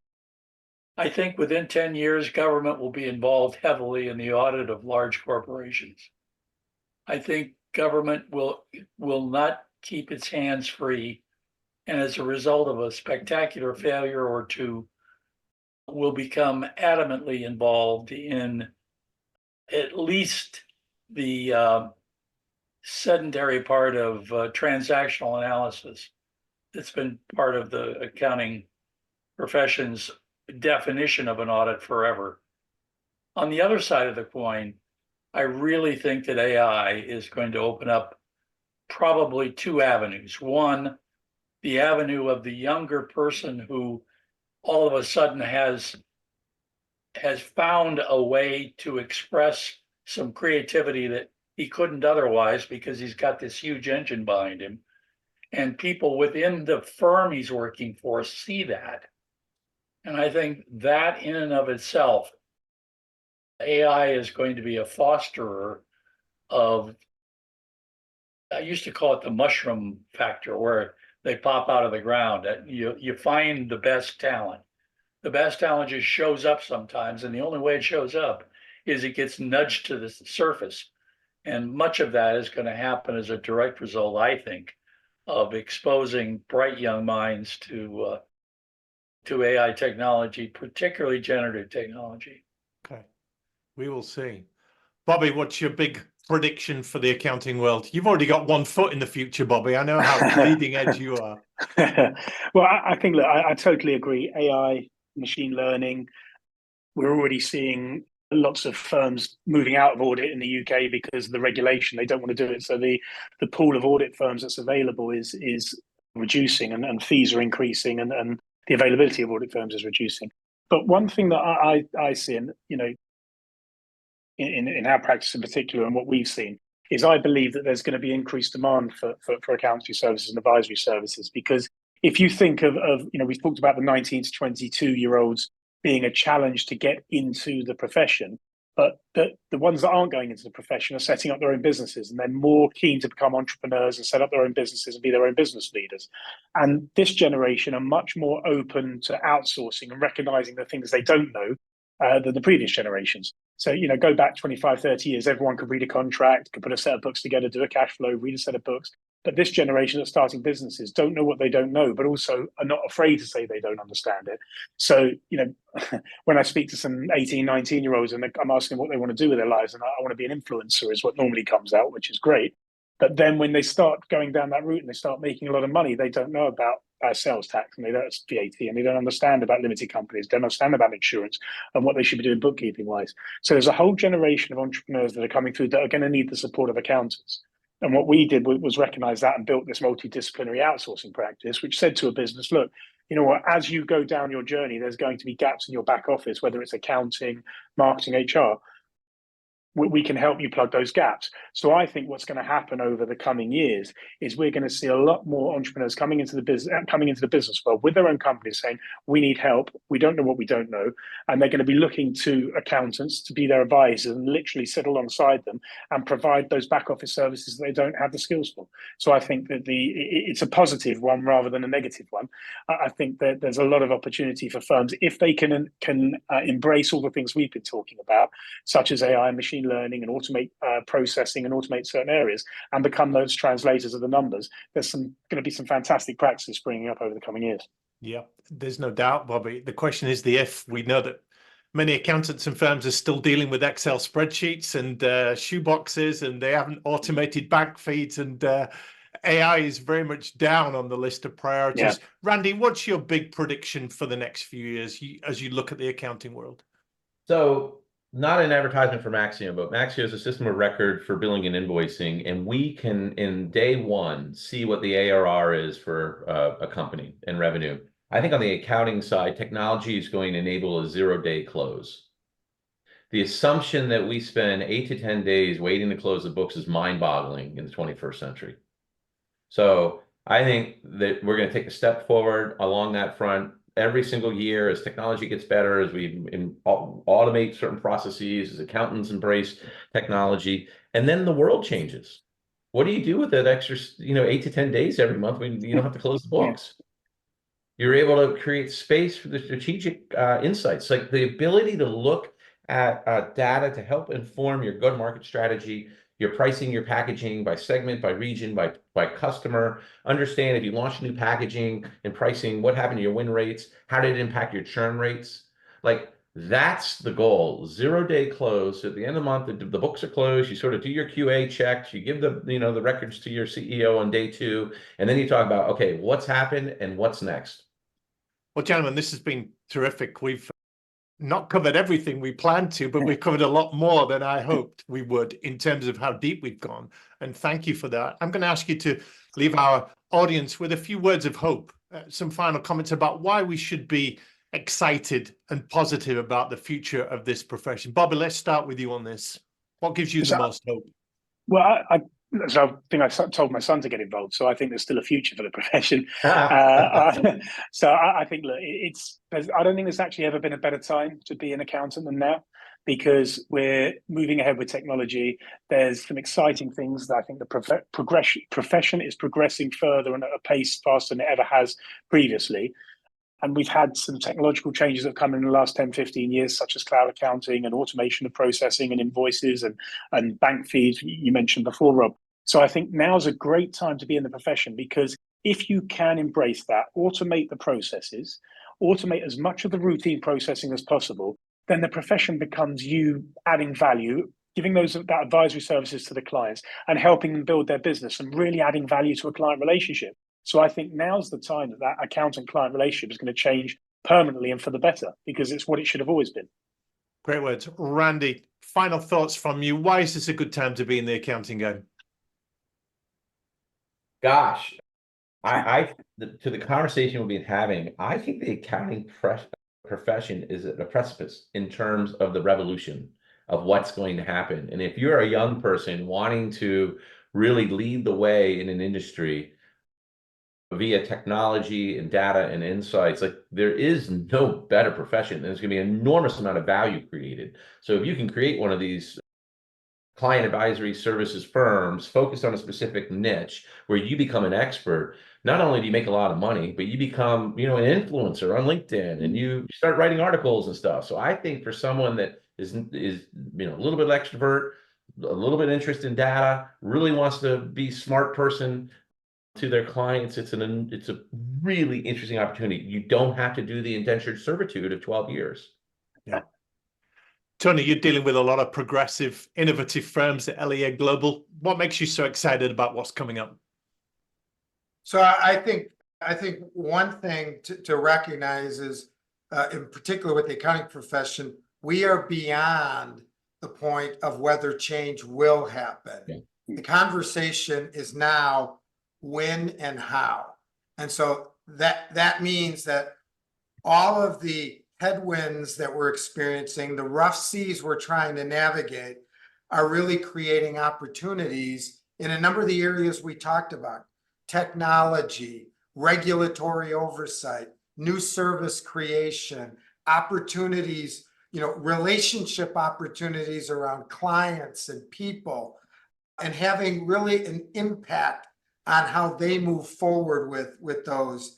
I think within 10 years, government will be involved heavily in the audit of large corporations. I think government will not keep its hands free, and as a result of a spectacular failure or two, will become adamantly involved in at least the sedentary part of transactional analysis that's been part of the accounting profession's definition of an audit forever. On the other side of the coin, I really think that AI is going to open up probably two avenues. One, the avenue of the younger person who all of a sudden has found a way to express some creativity that he couldn't otherwise because he's got this huge engine behind him. And people within the firm he's working for see that. And I think that in and of itself, AI is going to be a fosterer of, I used to call it the mushroom factor, where they pop out of the ground. You find the best talent. The best talent just shows up sometimes, and the only way it shows up is it gets nudged to the surface. And much of that is going to happen as a direct result, I think, of exposing bright young minds to AI technology, particularly generative technology. Okay, we will see. Bobby, what's your big prediction for the accounting world? You've already got one foot in the future, Bobby. I know how leading edge you are. Well, I think, look, I totally agree. AI, machine learning, we're already seeing lots of firms moving out of audit in the UK because of the regulation. They don't want to do it. So the pool of audit firms that's available is reducing, and fees are increasing, and the availability of audit firms is reducing. But one thing that I see, and in our practice in particular, and what we've seen, is I believe that there's going to be increased demand for accountancy services and advisory services. Because if you think of we've talked about the 19 to 22-year-olds being a challenge to get into the profession, but the ones that aren't going into the profession are setting up their own businesses, and they're more keen to become entrepreneurs and set up their own businesses and be their own business leaders. And this generation are much more open to outsourcing and recognizing the things they don't know than the previous generations. So, go back 25, 30 years, everyone could read a contract, could put a set of books together, do a cash flow, read a set of books. But this generation that's starting businesses don't know what they don't know, but also are not afraid to say they don't understand it. So, when I speak to some 18, 19-year-olds and I'm asking what they want to do with their lives, and I want to be an influencer is what normally comes out, which is great. But then when they start going down that route and they start making a lot of money, they don't know about sales tax, and they don't VAT, and they don't understand about limited companies, don't understand about insurance and what they should be doing bookkeeping wise. So there's a whole generation of entrepreneurs that are coming through that are going to need the support of accountants. And what we did was recognize that and built this multidisciplinary outsourcing practice, which said to a business, look, you know what, as you go down your journey, there's going to be gaps in your back office, whether it's accounting, marketing, HR. we can help you plug those gaps. So I think what's going to happen over the coming years is we're going to see a lot more entrepreneurs coming into the business world with their own companies saying, we need help. We don't know what we don't know. And they're going to be looking to accountants to be their advisors and literally sit alongside them and provide those back office services that they don't have the skills for. So I think that it's a positive one rather than a negative one. I think that there's a lot of opportunity for firms if they can embrace all the things we've been talking about, such as AI and machine learning, and automate processing and automate certain areas and become those translators of the numbers. There's going to be some fantastic practices springing up over the coming years. Yeah, there's no doubt, Bobby. The question is the if. We know that many accountants and firms are still dealing with Excel spreadsheets and shoeboxes, and they haven't automated bank feeds, and AI is very much down on the list of priorities. Yeah. Randy, what's your big prediction for the next few years as you look at the accounting world? So, not an advertisement for Maxio, but Maxio is a system of record for billing and invoicing, and we can, in day one, see what the ARR is for a company and revenue. I think on the accounting side, technology is going to enable a zero-day close. The assumption that we spend 8 to 10 days waiting to close the books is mind-boggling in the 21st century. So I think that we're going to take a step forward along that front every single year as technology gets better, as we automate certain processes, as accountants embrace technology, and then the world changes. What do you do with that extra, 8 to 10 days every month when you don't have to close the books? You're able to create space for the strategic insights, like the ability to look at data to help inform your go-to-market strategy, your pricing, your packaging by segment, by region, by customer. Understand if you launch new packaging and pricing, what happened to your win rates? How did it impact your churn rates? Like, that's the goal. Zero-day close. So at the end of the month, the books are closed. You sort of do your QA checks. You give the records to your CEO on day 2, and then you talk about, okay, what's happened and what's next. Well, gentlemen, this has been terrific. We've not covered everything we planned to, but we've covered a lot more than I hoped we would in terms of how deep we've gone. And thank you for that. I'm going to ask you to leave our audience with a few words of hope, some final comments about why we should be excited and positive about the future of this profession. Bobby, let's start with you on this. What gives you the most hope? Well, I think I told my son to get involved, so I think there's still a future for the profession. So I think, look, I don't think there's actually ever been a better time to be an accountant than now, because we're moving ahead with technology. There's some exciting things that I think the profession is progressing further and at a pace faster than it ever has previously. And we've had some technological changes that have come in the last 10, 15 years, such as cloud accounting and automation of processing and invoices and bank feeds you mentioned before, Rob. So I think now's a great time to be in the profession, because if you can embrace that, automate the processes, automate as much of the routine processing as possible, then the profession becomes you adding value, giving that advisory services to the clients and helping them build their business and really adding value to a client relationship. So I think now's the time that accountant-client relationship is going to change permanently and for the better, because it's what it should have always been. Great words. Randy, final thoughts from you. Why is this a good time to be in the accounting game? Gosh, to the conversation we've been having, I think the accounting profession is at a precipice in terms of the revolution of what's going to happen. And if you're a young person wanting to really lead the way in an industry via technology and data and insights, like, there is no better profession. There's going to be an enormous amount of value created. So if you can create one of these client advisory services firms focused on a specific niche where you become an expert, not only do you make a lot of money, but you become, an influencer on LinkedIn and you start writing articles and stuff. So I think for someone that is a little bit extrovert, a little bit interested in data, really wants to be a smart person to their clients, it's a really interesting opportunity. You don't have to do the indentured servitude of 12 years. Yeah. Tony, you're dealing with a lot of progressive, innovative firms at LEA Global. What makes you so excited about what's coming up? So I think one thing to recognize is, in particular with the accounting profession, we are beyond the point of whether change will happen. Yeah. The conversation is now when and how. And so that means that all of the headwinds that we're experiencing, the rough seas we're trying to navigate, are really creating opportunities in a number of the areas we talked about: technology, regulatory oversight, new service creation, opportunities, relationship opportunities around clients and people, and having really an impact on how they move forward with those,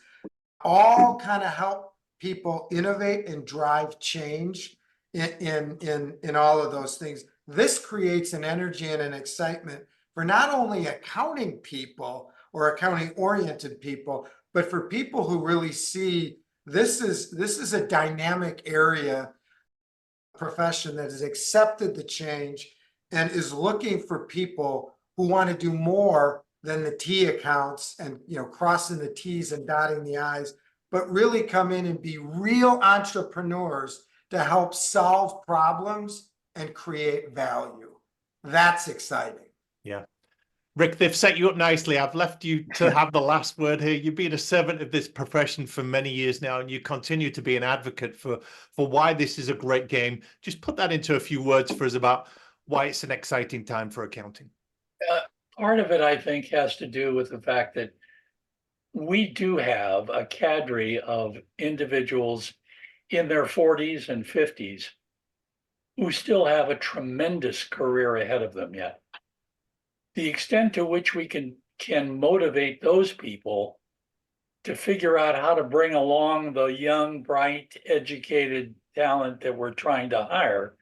all kind of help people innovate and drive change in all of those things. This creates an energy and an excitement for not only accounting people or accounting oriented people, but for people who really see this is a dynamic area, profession that has accepted the change and is looking for people who want to do more than the T accounts and crossing the T's and dotting the I's, but really come in and be real entrepreneurs to help solve problems and create value. That's exciting. Yeah. Rick, they've set you up nicely. I've left you to have the last word here. You've been a servant of this profession for many years now, and you continue to be an advocate for why this is a great game. Just put that into a few words for us about why it's an exciting time for accounting. Part of it, I think, has to do with the fact that we do have a cadre of individuals in their 40s and 50s who still have a tremendous career ahead of them yet. The extent to which we can motivate those people to figure out how to bring along the young, bright, educated talent that we're trying to hire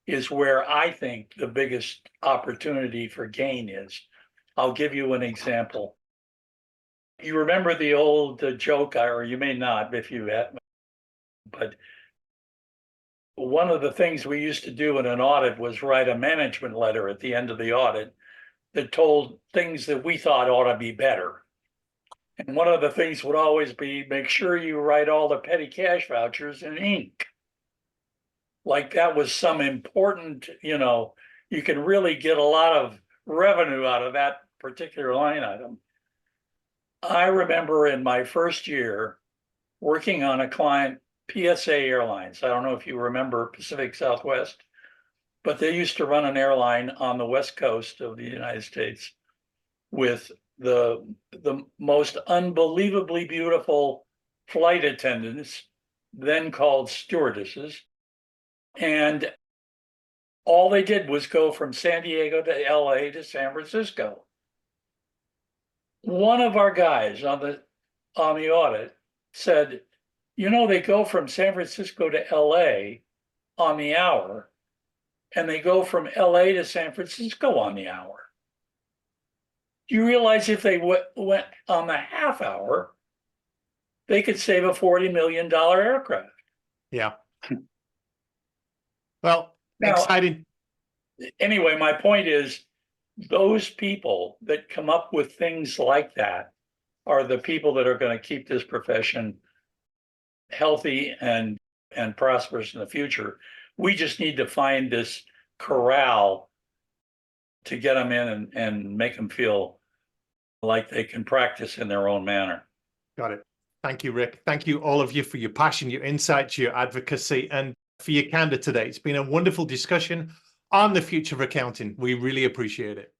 is where I think the biggest opportunity for gain is. I'll give you an example. You remember the old joke, or you may not if you had, but one of the things we used to do in an audit was write a management letter at the end of the audit that told things that we thought ought to be better. And one of the things would always be, make sure you write all the petty cash vouchers in ink. Like that was some important, you can really get a lot of revenue out of that particular line item. I remember in my first year working on a client, PSA Airlines. I don't know if you remember Pacific Southwest, but they used to run an airline on the West Coast of the United States with the most unbelievably beautiful flight attendants, then called stewardesses. And all they did was go from San Diego to LA to San Francisco. One of our guys on the audit said, they go from San Francisco to LA on the hour, and they go from LA to San Francisco on the hour. Do you realize if they went on the half hour, they could save a $40 million aircraft? Yeah. Well, now, exciting. Anyway, my point is, those people that come up with things like that are the people that are going to keep this profession healthy and prosperous in the future. We just need to find this corral to get them in and make them feel like they can practice in their own manner. Got it. Thank you, Rick. Thank you, all of you, for your passion, your insights, your advocacy, and for your candor today. It's been a wonderful discussion on the future of accounting. We really appreciate it.